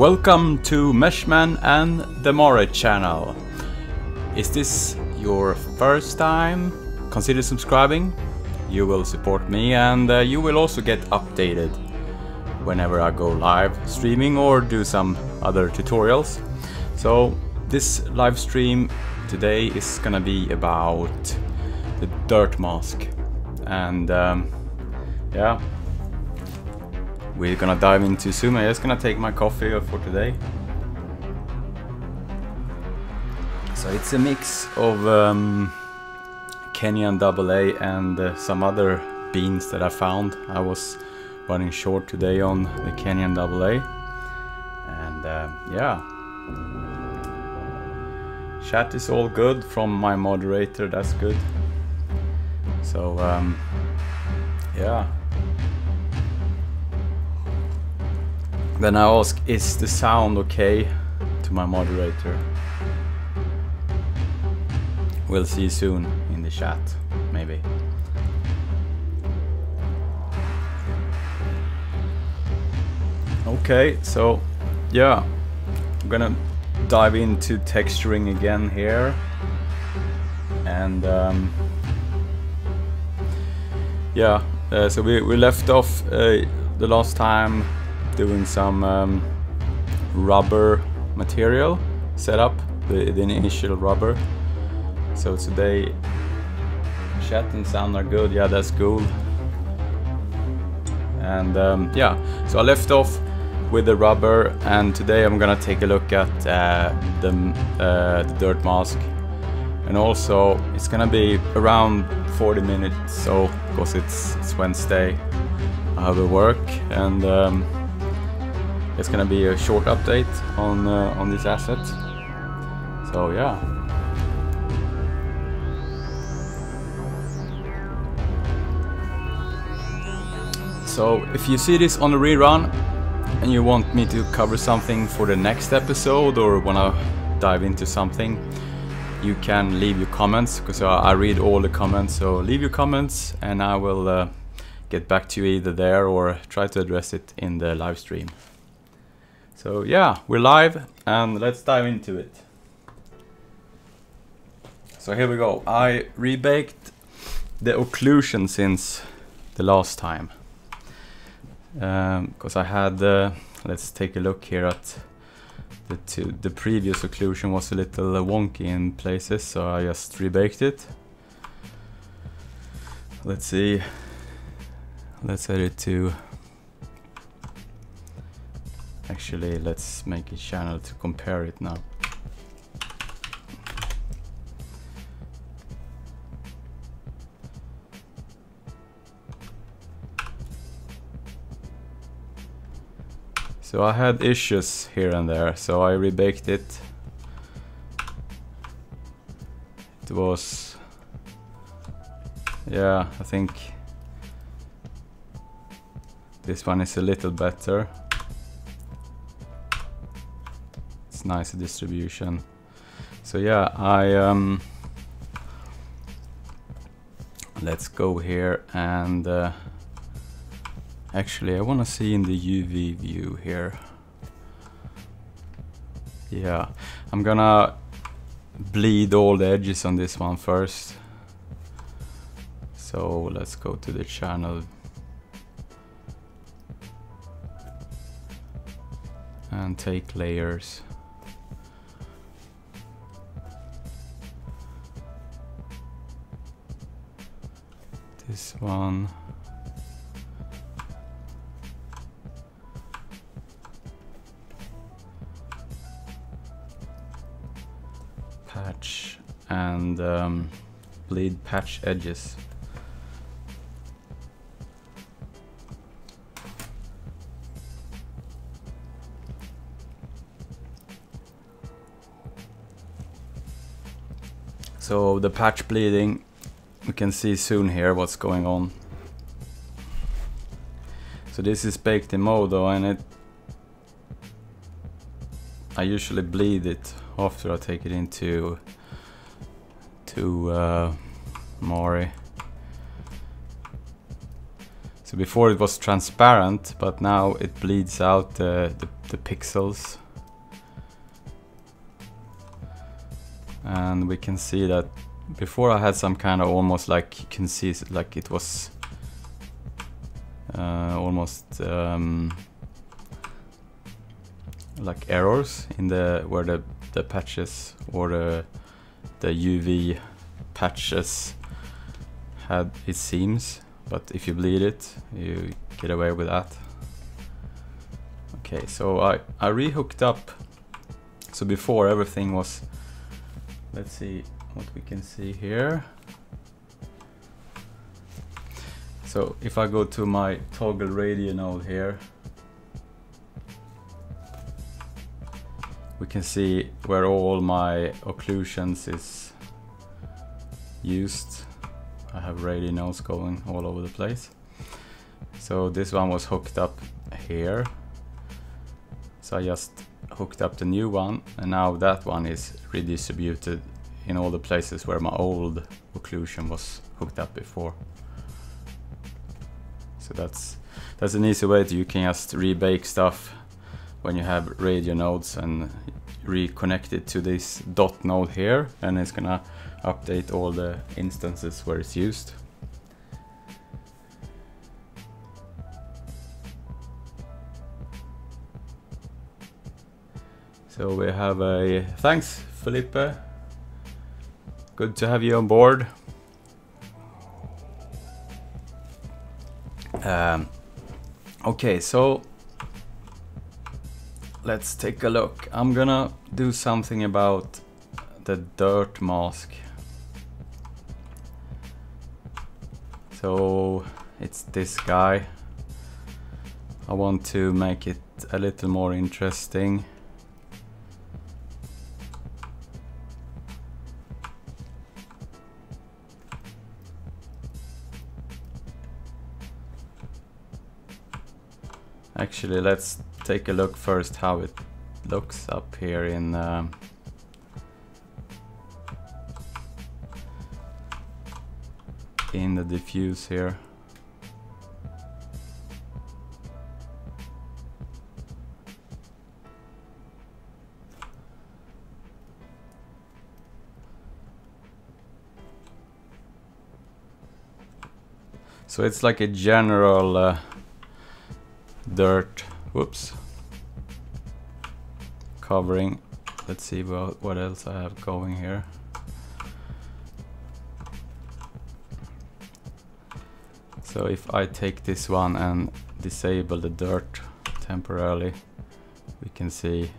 Welcome to Meshmen and the Maya channel. Is this your first time? Consider subscribing. You will support me and you will also get updated whenever I go live streaming or do some other tutorials. So this live stream today is gonna be about the dirt mask, and yeah, we're gonna dive into soon. I'm just gonna take my coffee for today. So it's a mix of Kenyan AA and some other beans that I found. I was running short today on the Kenyan AA, and yeah, chat is all good from my moderator. That's good. So yeah. Then I ask, is the sound okay to my moderator? We'll see soon in the chat, maybe. Okay, so yeah, I'm gonna dive into texturing again here, and yeah, so we left off the last time doing some rubber material setup, the initial rubber. So today, chat and sound are good. Yeah, that's cool. And yeah, so I left off with the rubber, and today I'm gonna take a look at the dirt mask, and also it's gonna be around 40 minutes. So because it's Wednesday, I have a work, and it's gonna be a short update on this asset. So yeah. So if you see this on the rerun and you want me to cover something for the next episode, or wanna dive into something, you can leave your comments, because I read all the comments. So leave your comments and I will get back to you either there or try to address it in the live stream. So yeah, we're live and let's dive into it. So here we go. I rebaked the occlusion since the last time, because I had let's take a look here at the previous occlusion was a little wonky in places, so I just rebaked it. Let's see, let's set it to, actually let's make a channel to compare it now. So I had issues here and there, so I rebaked it. It was, yeah, I think this one is a little better. It's nicer distribution. So yeah, I let's go here and actually I want to see in the UV view here. Yeah, I'm gonna bleed all the edges on this one first. So let's go to the channel and take layers. This one. Patch and bleed patch edges. So the patch bleeding, we can see soon here what's going on. So this is baked in Modo, and I usually bleed it after I take it into Mori. So So before it was transparent, but now it bleeds out the pixels. And we can see that before I had some kind of almost like, you can see like it was almost like errors in where the patches or the UV patches had its seams, but if you bleed it, you get away with that. Okay, so I rehooked up. So before everything was, let's see what we can see here. So if I go to my toggle radio node here, we can see where all my occlusions is used. I have radio nodes going all over the place. So this one was hooked up here. So I just hooked up the new one, and now that one is redistributed in all the places where my old occlusion was hooked up before. So that's an easy way you can just rebake stuff when you have radio nodes and reconnect it to this dot node here, and it's gonna update all the instances where it's used. So we have a thanks Felipe, good to have you on board. Okay, so let's take a look. I'm gonna do something about the dirt mask. So it's this guy. I want to make it a little more interesting. Actually, let's take a look first how it looks up here in the diffuse here. So it's like a general dirt, whoops, covering. Let's see what else I have going here. So if I take this one and disable the dirt temporarily, we can see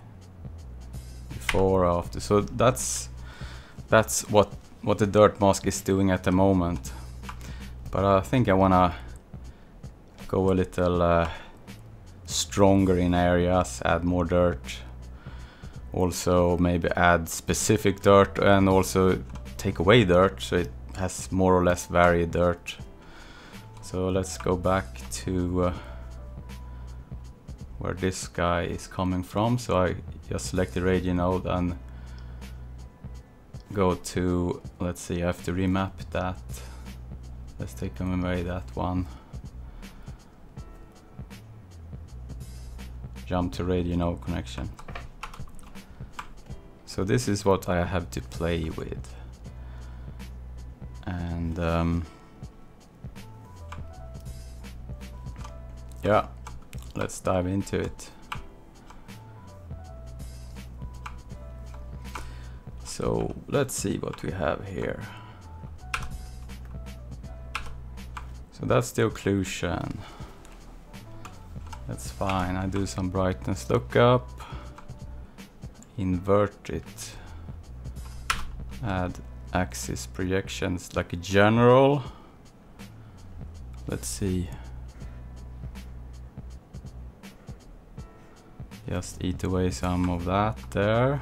before or after. So that's what the dirt mask is doing at the moment. But I think I wanna go a little stronger in areas, add more dirt, also maybe add specific dirt and also take away dirt so it has more or less varied dirt. So let's go back to where this guy is coming from. So I just select the radio node and go to, let's see, I have to remap that. Let's take away that one. Jump to radio node connection. So this is what I have to play with. And yeah, let's dive into it. So let's see what we have here. So that's the occlusion. That's fine. I do some brightness lookup, invert it, add axis projections like a general. Let's see. Just eat away some of that there.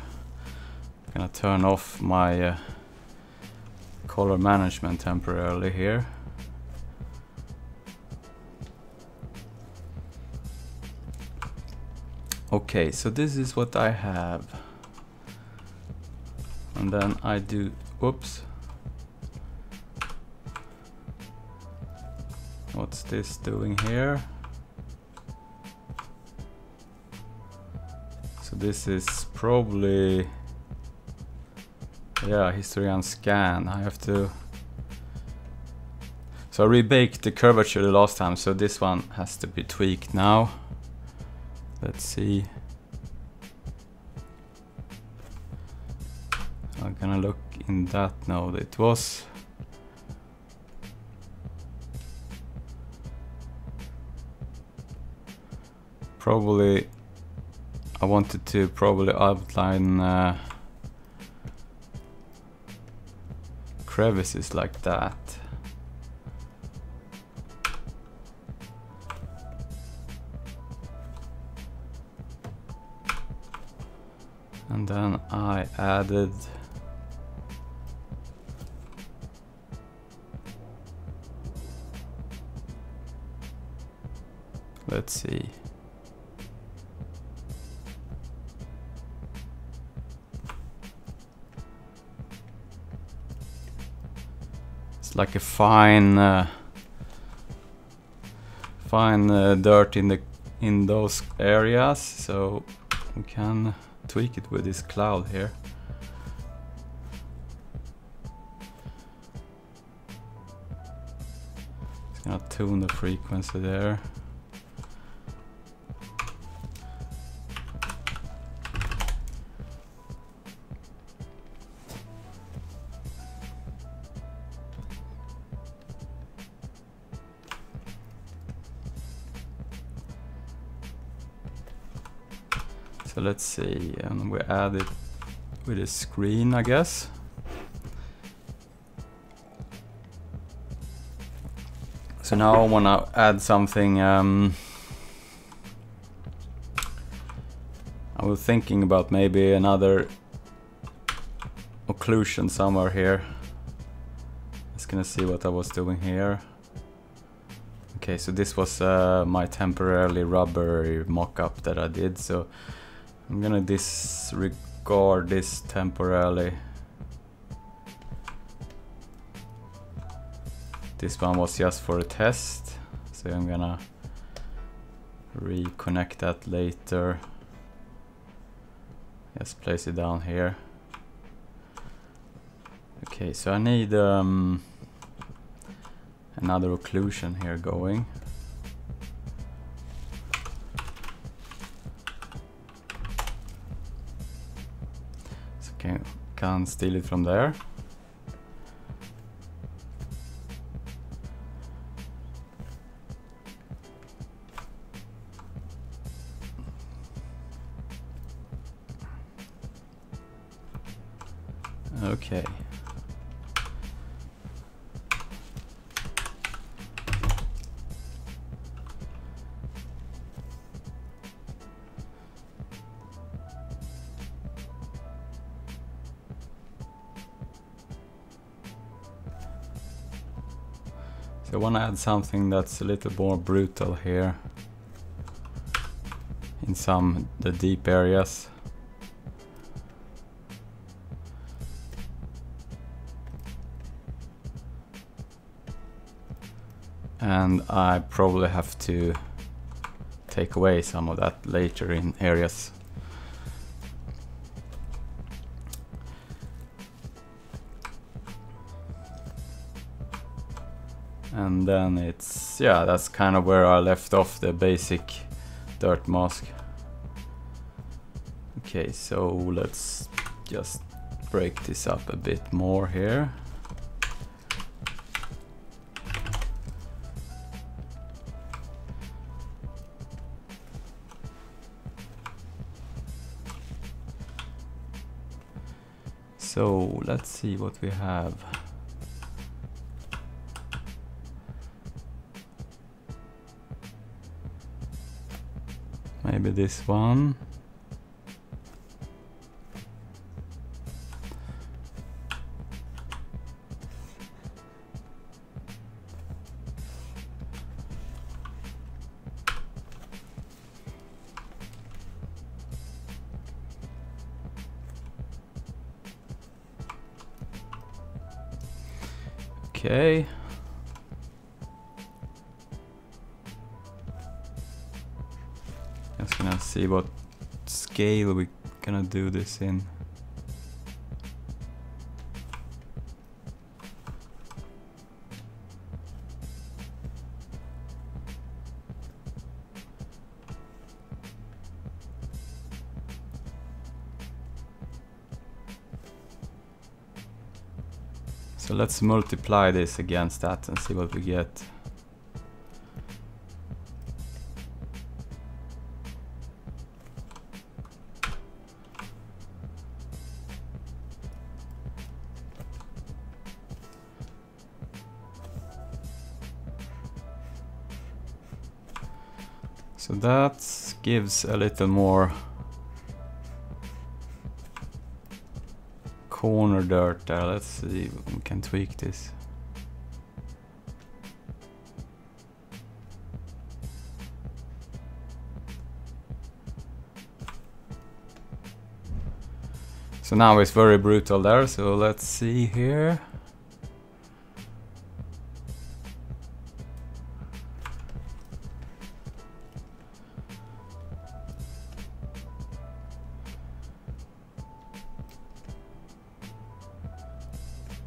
I'm gonna turn off my color management temporarily here. Okay, so this is what I have. And then I do, whoops. What what's this doing here? So this is probably, yeah, history and scan. I have to, so I rebaked the curvature the last time, so this one has to be tweaked now. Let's see. I'm gonna look in that node. It was probably, I wanted to probably outline crevices like that. And then I added let's see. It's like a fine dirt in those areas, so we can tweak it with this cloud here. Just gonna tune the frequency there. So let's see, and we add it with a screen, I guess. So now I want to add something. I was thinking about maybe another occlusion somewhere here. Just gonna see what I was doing here. Okay, so this was my temporarily rubbery mock-up that I did, so I'm gonna disregard this temporarily. This one was just for a test, so I'm gonna reconnect that later. Just place it down here. Okay, so I need another occlusion here going. Can steal it from there. Okay. So I want to add something that's a little more brutal here in the deep areas. And I probably have to take away some of that later in areas. And then it's, yeah, that's kind of where I left off the basic dirt mask. Okay, so let's just break this up a bit more here. So let's see what we have. Maybe this one. Okay. see what scale we're gonna do this in. So let's multiply this against that and see what we get. So that gives a little more corner dirt there. Let's see if we can tweak this. So now it's very brutal there, so let's see here.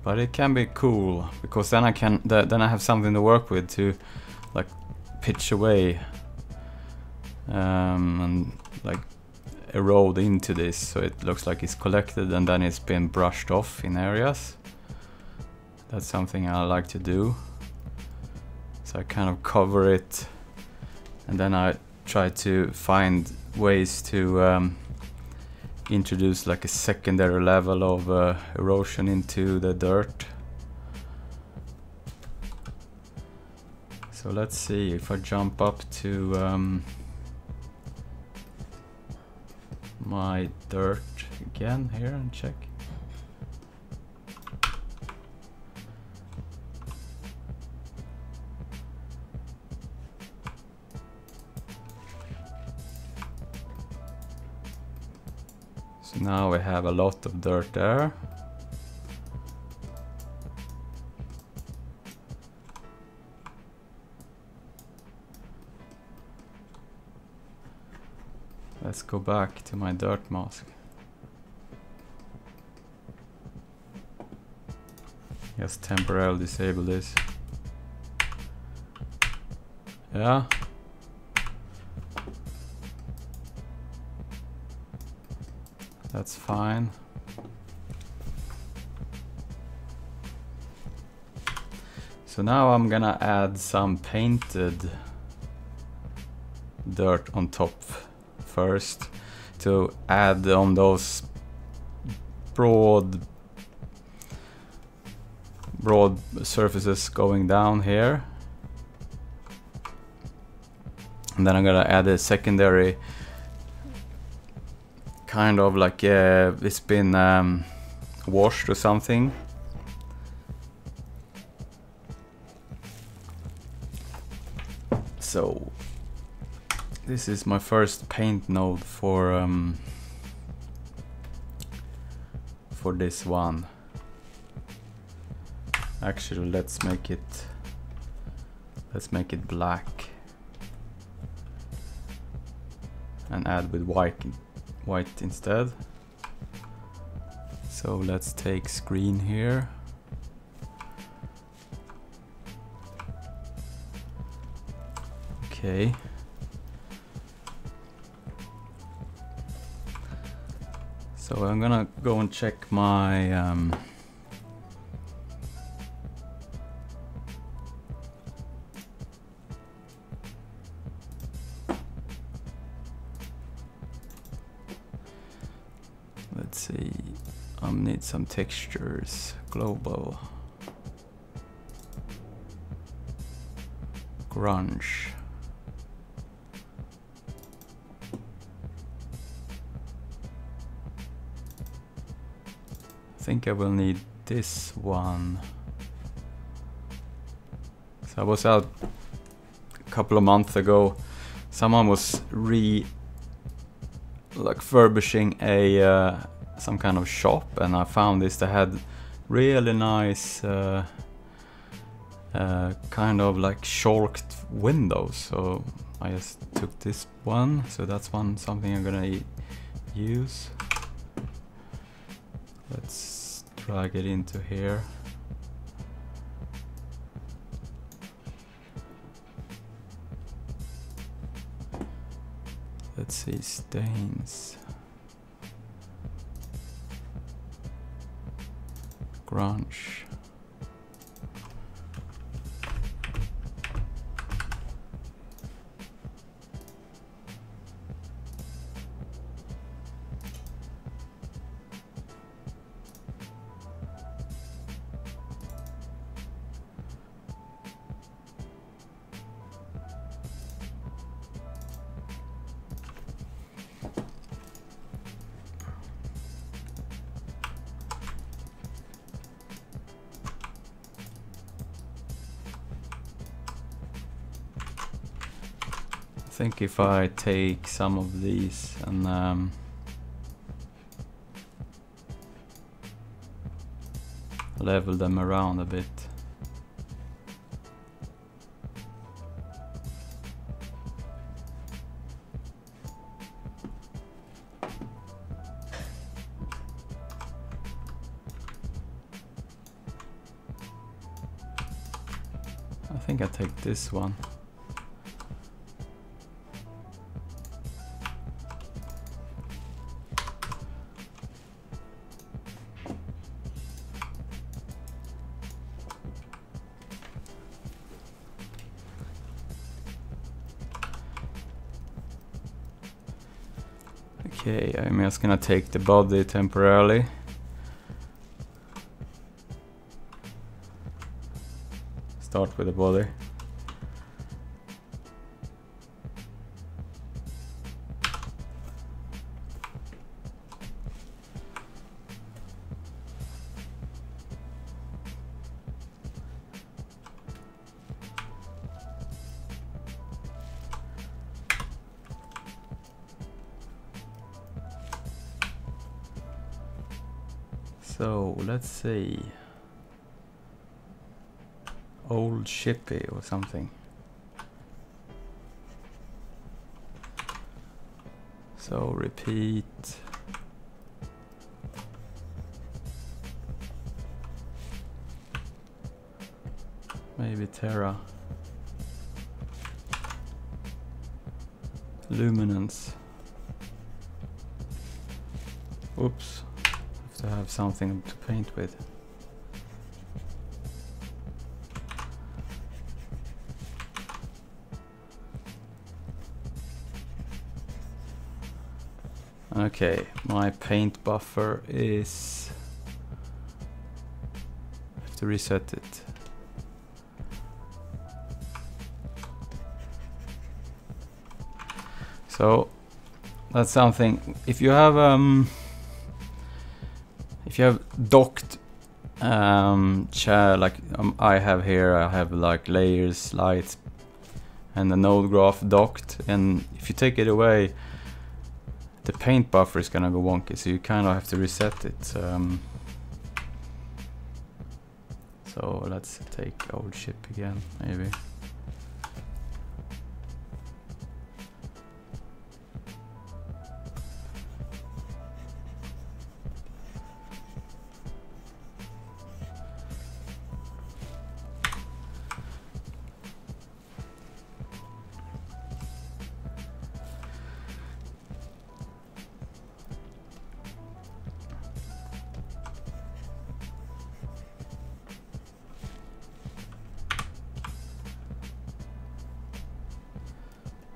But it can be cool because then I have something to work with to like pitch away and like erode into this, so it looks like it's collected and then it's been brushed off in areas. That's something I like to do. So I kind of cover it and then I try to find ways to introduce like a secondary level of erosion into the dirt. So let's see if I jump up to my dirt again here and check. So now we have a lot of dirt there. Let's go back to my dirt mask. Just temporarily disable this. Yeah. That's fine. So now I'm gonna add some painted dirt on top first to add on those broad surfaces going down here. And then I'm gonna add a secondary kind of like it's been washed or something. So this is my first paint node for this one. Actually, let's make it black and add with white instead. So let's take screen here. Okay. So I'm gonna go and check my let's see, I need some textures, global, grunge. I think I will need this one. So I was out a couple of months ago. Someone was refurbishing a some kind of shop, and I found this that had really nice kind of like shorked windows, so I just took this one. So that's something I'm gonna use. Let's drag it into here. Let's see, stains. Grunge. I think if I take some of these and level them around a bit. I think I take this one. Okay, I'm just gonna take the body temporarily. Start with the body. So let's see, old shippy or something. So repeat. Maybe Terra. Luminance. Oops. To have something to paint with. Okay, my paint buffer is... I have to reset it. So that's something. If you have docked chair like I have here, I have like layers, lights, and the node graph docked, and if you take it away, the paint buffer is gonna go wonky, so you kind of have to reset it. So let's take old ship again, maybe.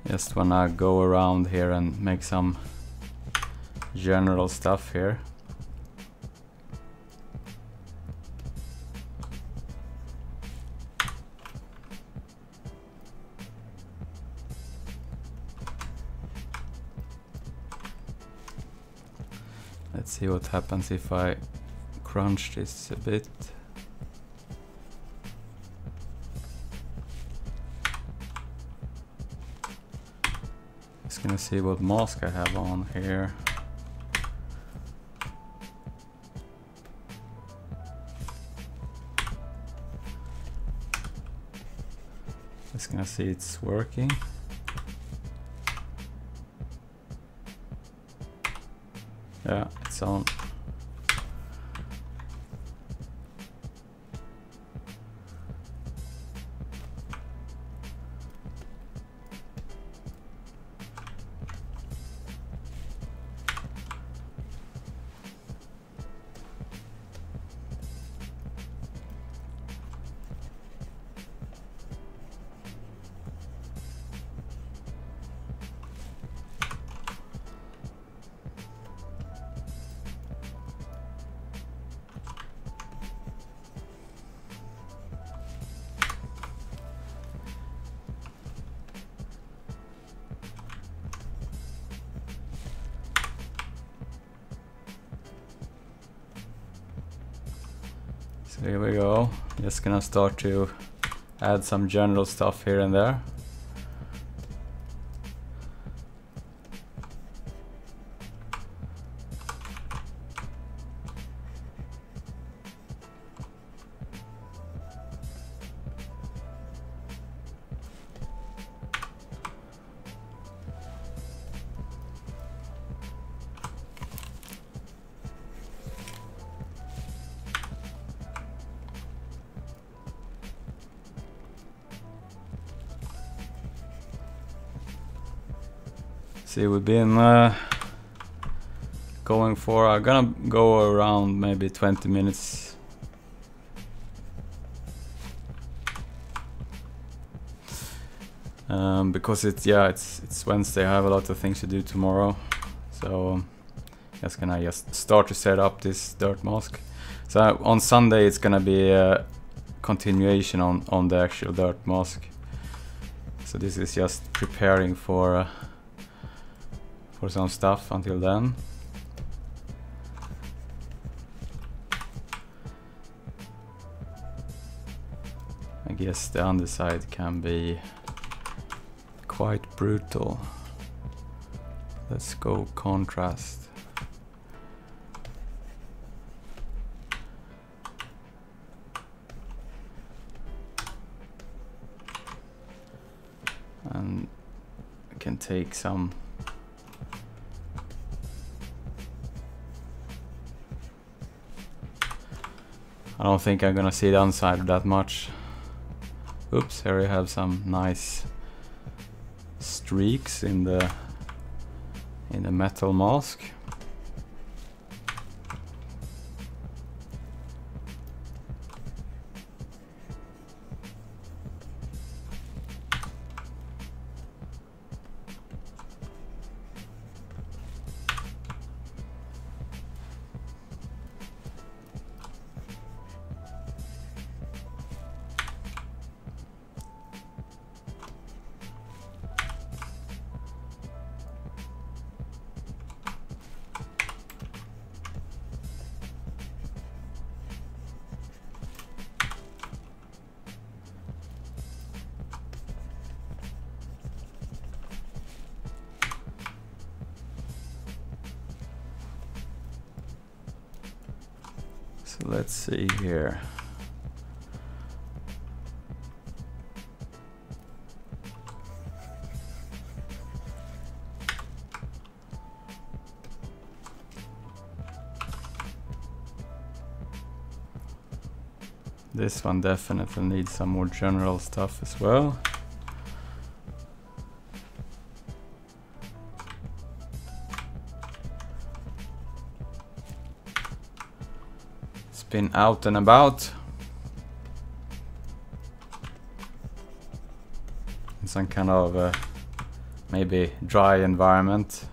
Just wanna go around here and make some general stuff here. Let's see what happens if I crunch this a bit. Just gonna see what mask I have on here. Just gonna see it's working. Yeah, it's on. So here we go. Just gonna start to add some general stuff here and there. See, we've been going for, I'm gonna go around maybe 20 minutes. Because it's Wednesday, I have a lot of things to do tomorrow. So just gonna start to set up this dirt mask. So on Sunday it's gonna be a continuation on the actual dirt mask. So this is just preparing for some stuff until then. I guess the underside can be quite brutal. Let's go contrast. And I can take some I don't think I'm gonna see the inside that much. Oops, here we have some nice streaks in the metal mask. So let's see here. This one definitely needs some more general stuff as well. It's been out and about in some kind of maybe dry environment.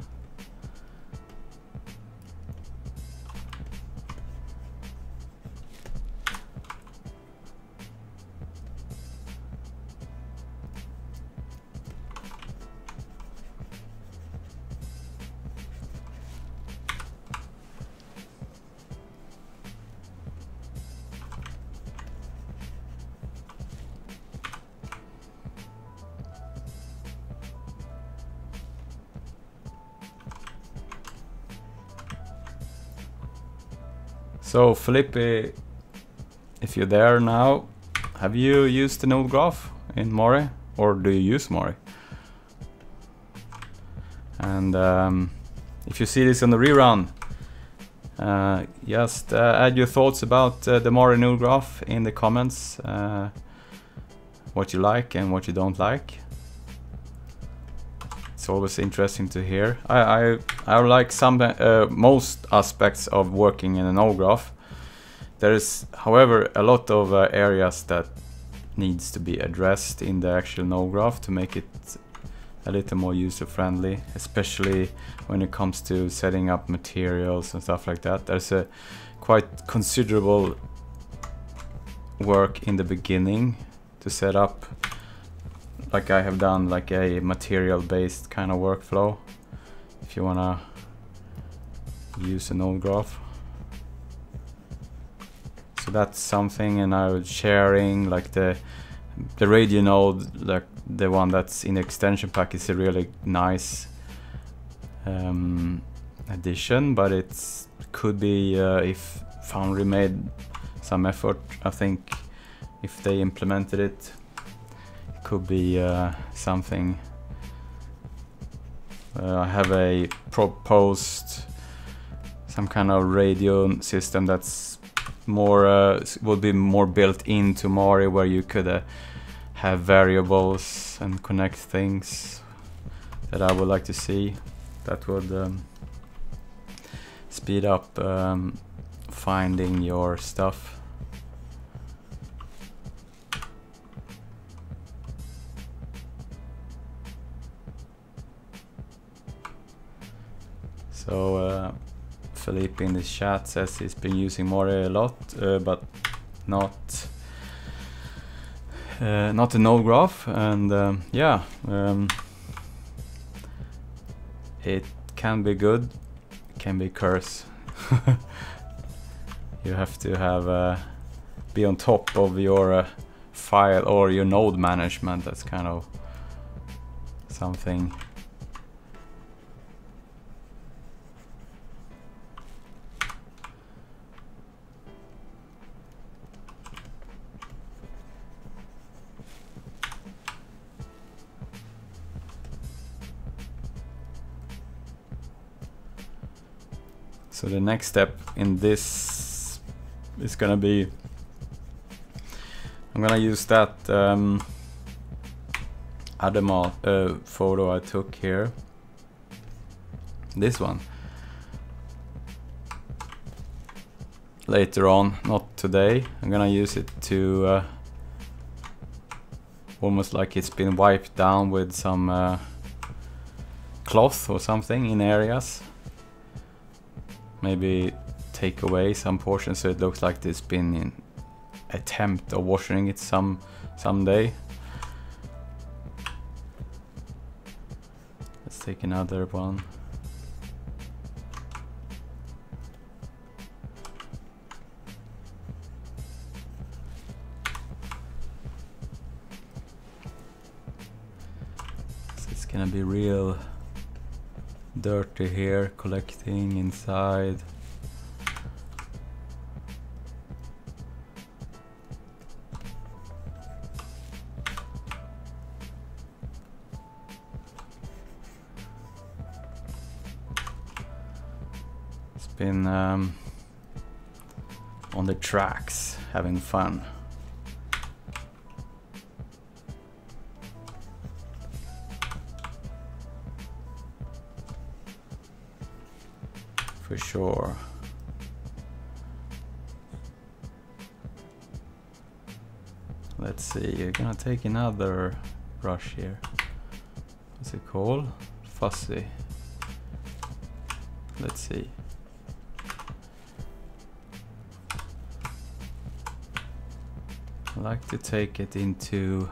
So Flippy, if you're there now, have you used the node graph in Mori? or do you use Mari? And if you see this on the rerun, just add your thoughts about the Mari null graph in the comments, what you like and what you don't like. It's always interesting to hear. I like some most aspects of working in a null graph. There is, however, a lot of areas that needs to be addressed in the actual null graph to make it a little more user-friendly, especially when it comes to setting up materials and stuff like that. There's a quite considerable work in the beginning to set up, like I have done, like a material-based kind of workflow if you wanna use a null graph. So that's something, and I was sharing like the radio node, like the one that's in the extension pack, is a really nice addition, but it could be if Foundry made some effort, I think if they implemented it, it could be something. I have a proposed some kind of radio system that's more will be more built into Mari, where you could have variables and connect things that I would like to see. That would speed up finding your stuff. So Philippe in the chat says he's been using Mari a lot, but not a null graph, and yeah, it can be good, it can be curse. You have to have be on top of your file or your node management. That's kind of something. So the next step in this is gonna be, I'm gonna use that other photo I took here, this one, later on, not today. I'm gonna use it to almost like it's been wiped down with some cloth or something in areas. Maybe take away some portions so it looks like there's been an attempt of washing it someday. Let's take another one. So it's gonna be real dirty here, collecting inside. It's been on the tracks, having fun. For sure. Let's see, you're gonna take another brush here. What's it called? Fuzzy. Let's see. I like to take it into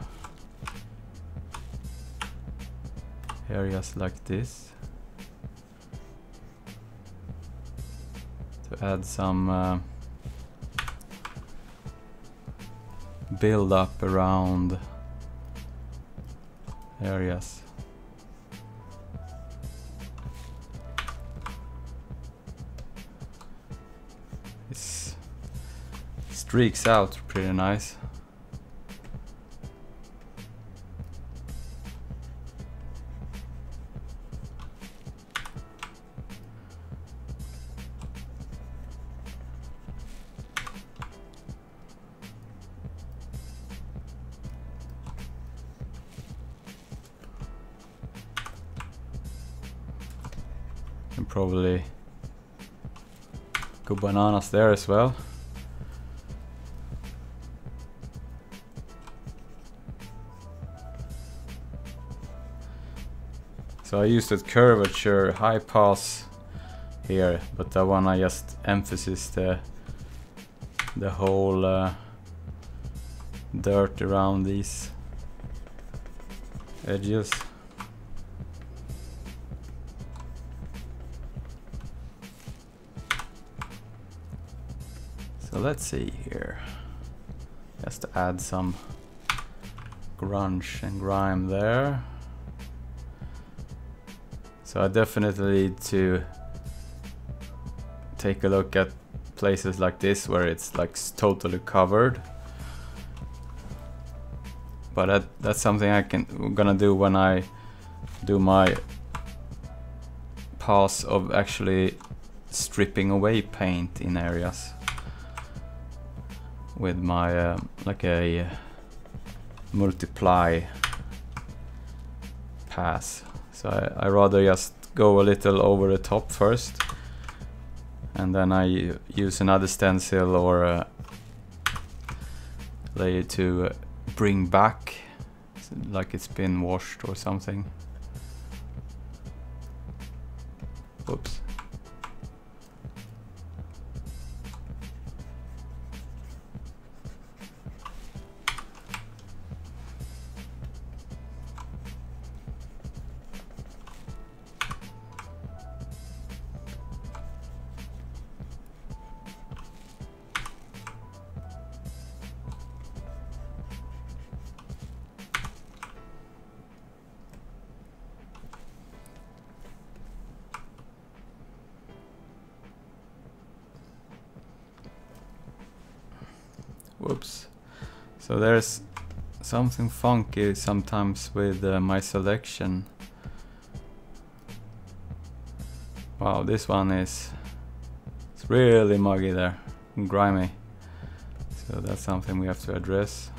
areas like this. To add some build up around areas. It streaks out pretty nice. probably go bananas there as well. So I used that curvature high pass here, but I wanna just emphasize the whole dirt around these edges. So let's see here, just to add some grunge and grime there. So I definitely need to take a look at places like this where it's like totally covered. But that's something I'm gonna do when I do my pass of actually stripping away paint in areas with my like a multiply pass. So I rather just go a little over the top first, and then I use another stencil or a layer to bring back like it's been washed or something. Oops. Whoops. So there's something funky sometimes with my selection. Wow, this one it's really muggy there, and grimy. So that's something we have to address.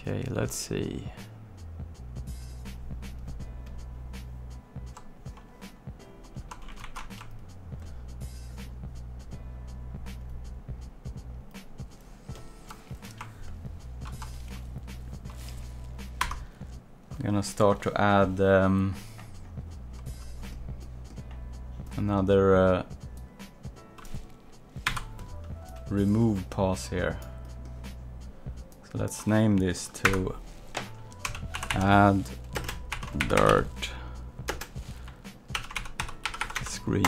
Okay, let's see. I'm gonna start to add another remove pass here. So let's name this to add dirt screen.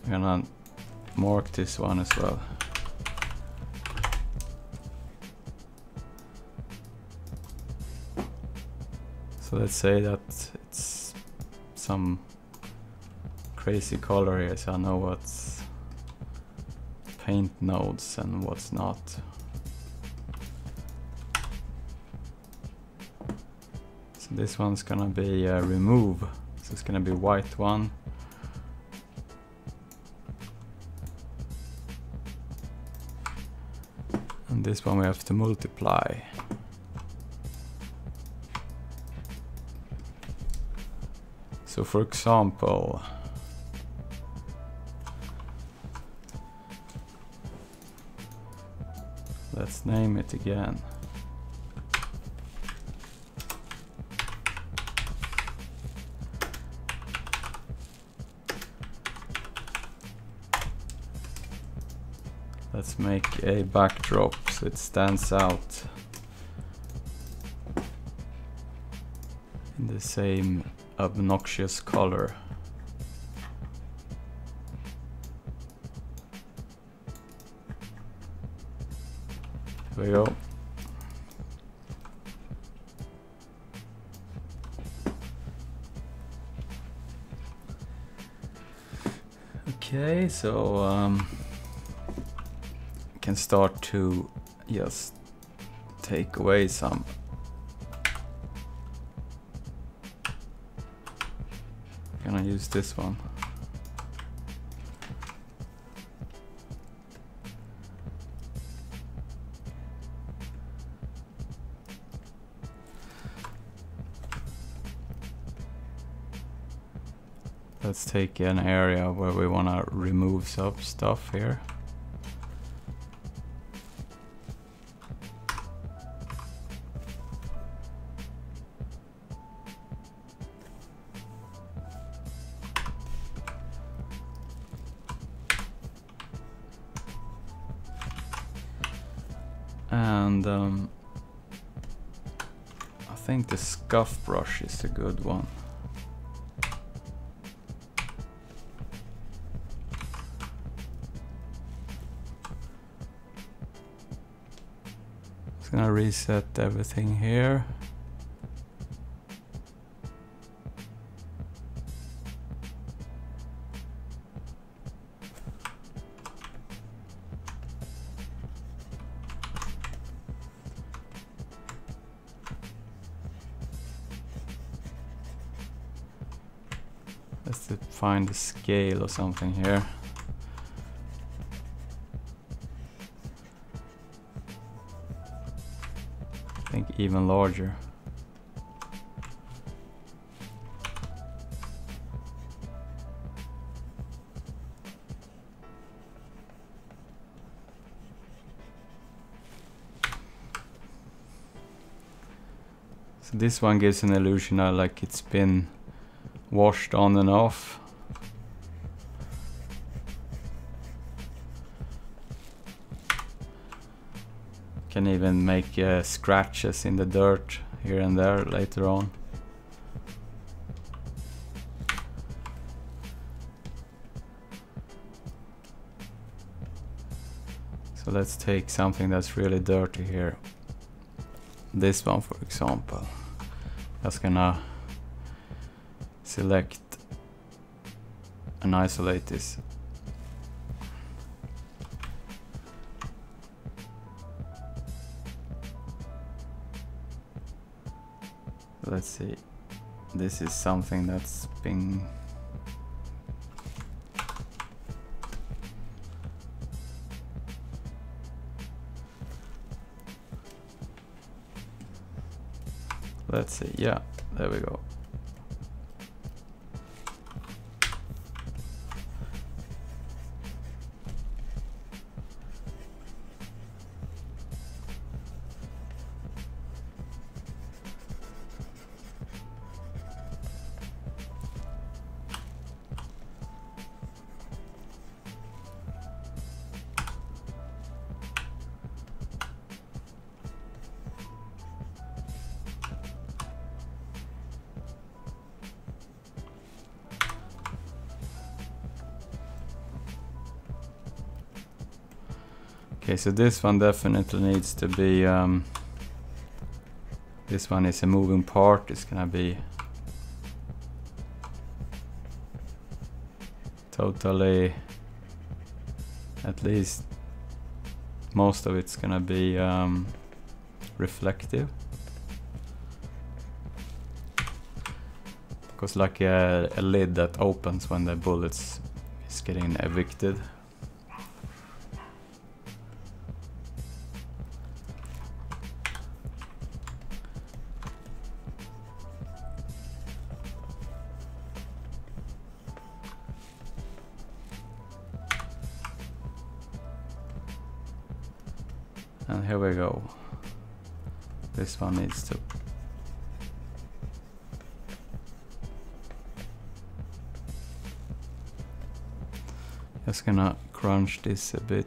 I'm gonna mark this one as well. So let's say that it's some crazy color here, so I know what's paint nodes and what's not. So this one's gonna be remove, so it's gonna be white one. And this one we have to multiply. So for example, let's name it again. Let's make a backdrop so it stands out in the same obnoxious color. There we go. Okay, so can start to just take away some gonna use this one. Let's take an area where we want to remove some stuff here. And I think the scuff brush is a good one. Just gonna reset everything here. Let's find the scale or something here. I think even larger. So this one gives an illusion of like it's been washed on and off. Can even make scratches in the dirt here and there later on. So let's take something that's really dirty here. This one, for example. Just gonna select and isolate this. Let's see. This is something that's been let's see. Yeah, there we go. Okay, so this one definitely needs to be, this one is a moving part, it's gonna be totally, at least most of it's gonna be reflective. Because like a lid that opens when the bullets is getting evicted. And here we go. This one needs to just gonna crunch this a bit.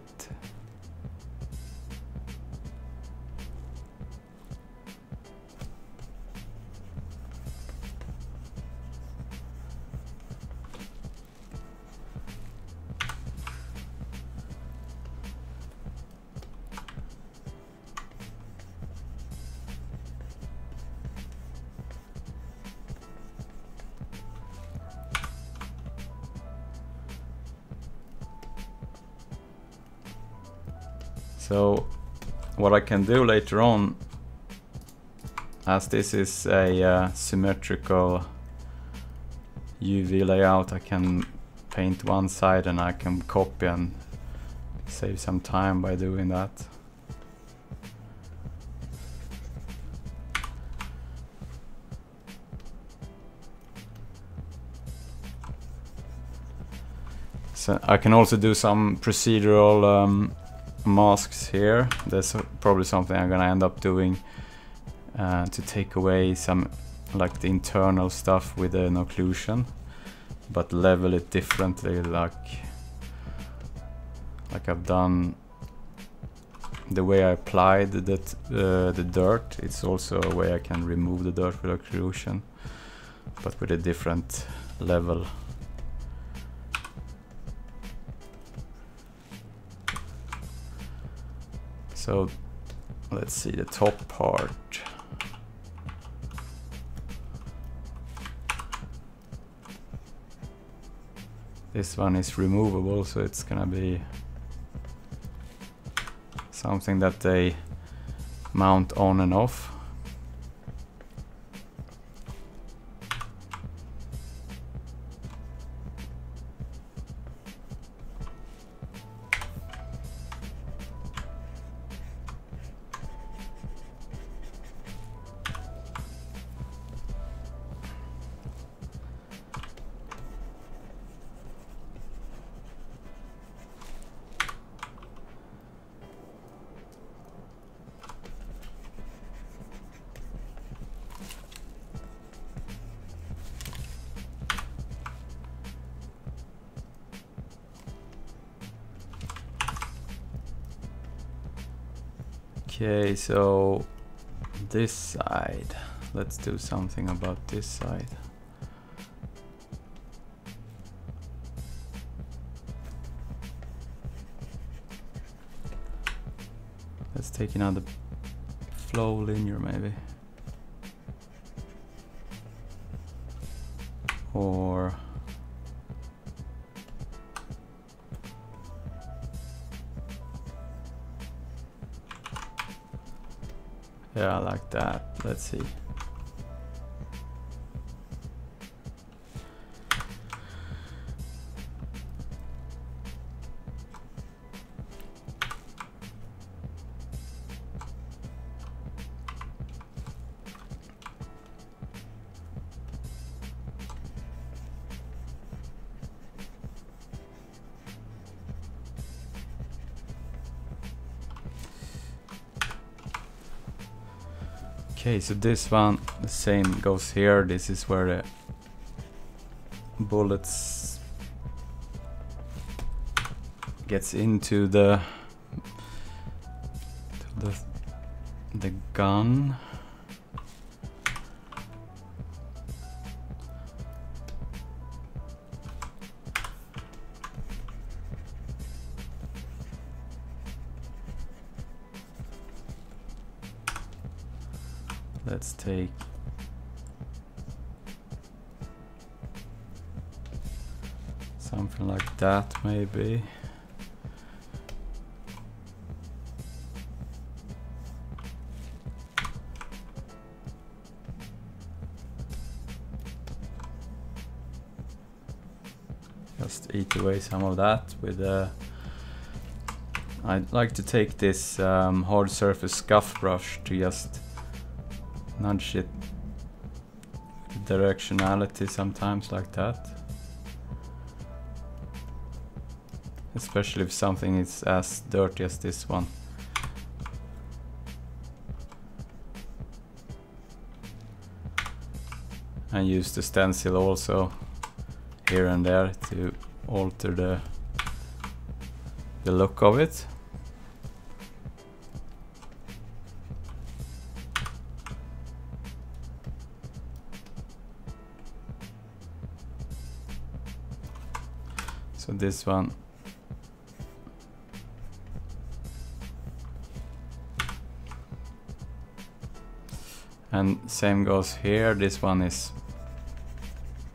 So what I can do later on, as this is a symmetrical UV layout, I can paint one side and I can copy and save some time by doing that. So I can also do some procedural masks here. That's probably something I'm gonna end up doing to take away some like the internal stuff with an occlusion, but level it differently, like I've done the way I applied the dirt. It's also a way I can remove the dirt with occlusion, but with a different level. So let's see the top part. This one is removable, so it's gonna be something that they mount on and off. Okay, so this side, let's do something about this side. Let's take another flow linear maybe. Or yeah, like that. Let's see. Okay, so this one, the same goes here. This is where the bullets gets into the gun. Let's take something like that maybe. Just eat away some of that with I'd like to take this hard surface scuff brush to just nudge it directionality sometimes like that, especially if something is as dirty as this one. And use the stencil also here and there to alter the look of it. So this one, and same goes here. This one is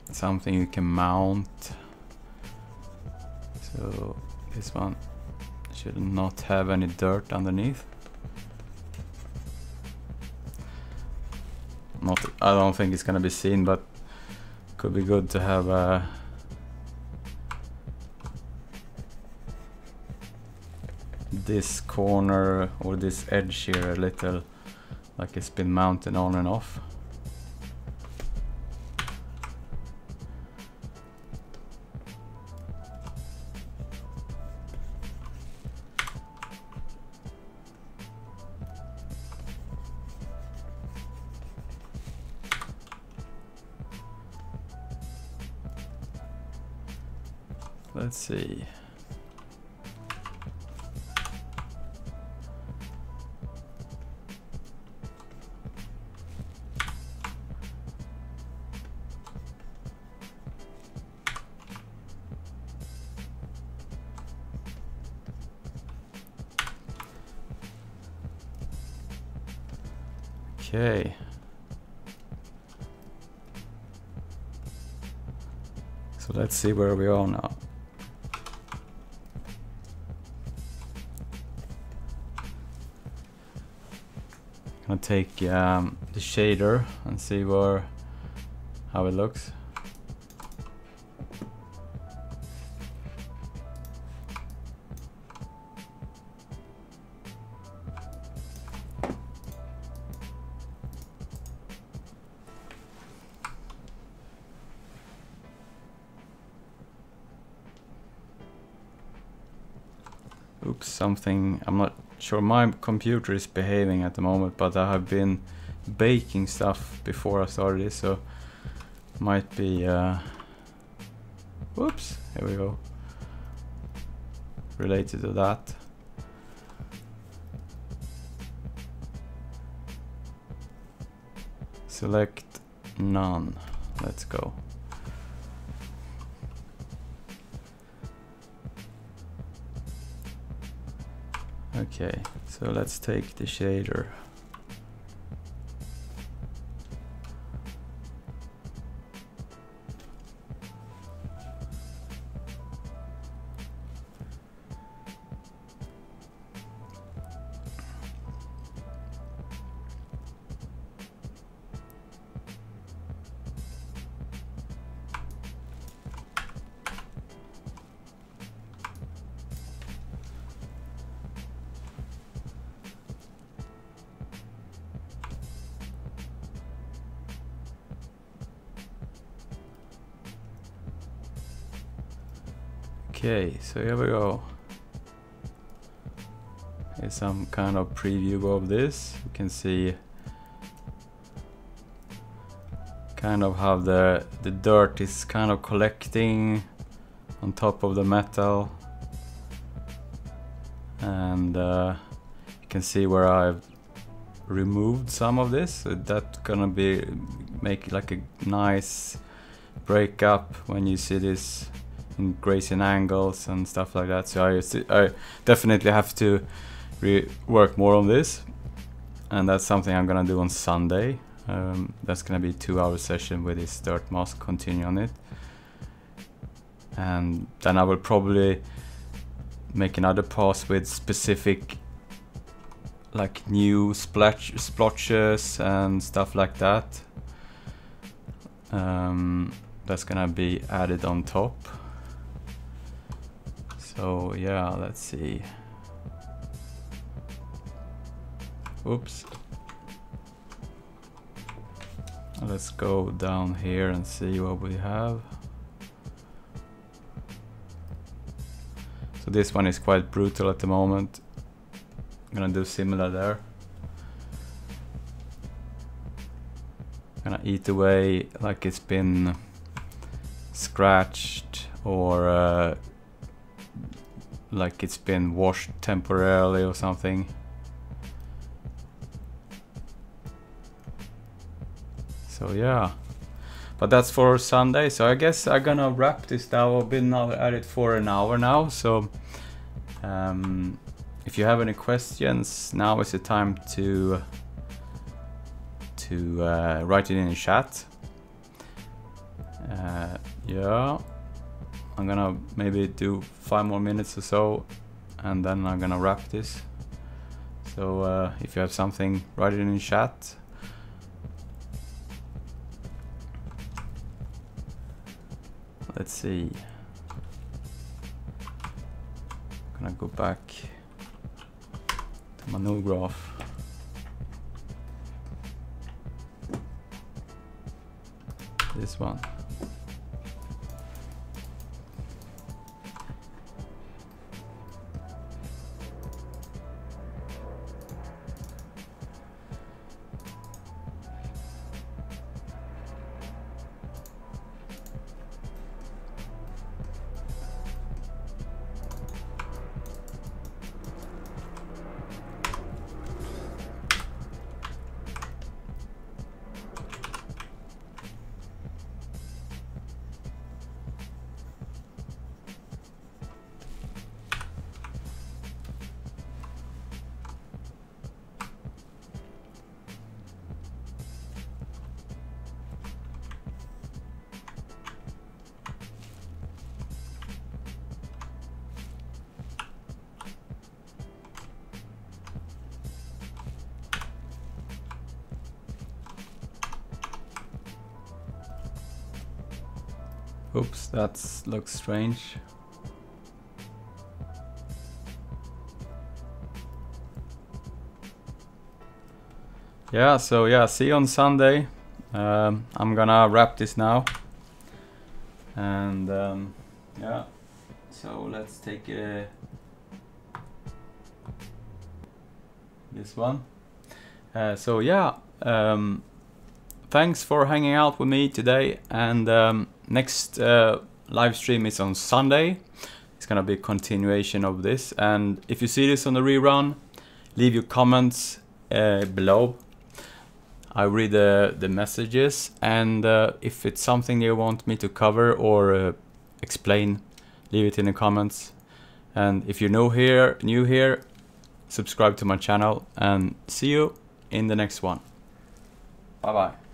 something you can mount. So this one Should not have any dirt underneath. I don't think it's gonna be seen, but could be good to have this corner or this edge here a little like it's been mounted on and off. Let's see. Okay. So let's see where we are now. I'm gonna take the shader and see how it looks. Oops, something, I'm not sure, my computer is behaving at the moment, but I have been baking stuff before I started this, so might be whoops, here we go, related to that. Select none, let's go. Okay, so let's take the shader. Okay, so here we go. Here's some kind of preview of this. You can see kind of how the dirt is kind of collecting on top of the metal, and you can see where I've removed some of this. So that's gonna be make like a nice break up when you see this in grazing angles and stuff like that. So I definitely have to work more on this, and that's something I'm gonna do on Sunday. That's gonna be a 2-hour session with this dirt mask, continue on it, and then I will probably make another pass with specific like new splotches and stuff like that. That's gonna be added on top. So yeah, let's see. Oops. Let's go down here and see what we have. So this one is quite brutal at the moment. I'm gonna do similar there. I'm gonna eat away like it's been scratched or like it's been washed temporarily or something. So yeah, but that's for Sunday. So I guess I'm gonna wrap this down. I've been at it for an hour now. So if you have any questions, now is the time to write it in the chat. Yeah, I'm gonna maybe do 5 more minutes or so, and then I'm gonna wrap this. So if you have something, write it in chat. Let's see. I'm gonna go back to my new graph. This one. Oops, that looks strange. Yeah, so yeah, see you on Sunday. I'm gonna wrap this now. And yeah, so let's take this one. So yeah, thanks for hanging out with me today, and next live stream is on Sunday. It's gonna be a continuation of this, and if you see this on the rerun, leave your comments below. I read the messages, and if it's something you want me to cover or explain, leave it in the comments. And if you're new here, subscribe to my channel, and see you in the next one. Bye bye.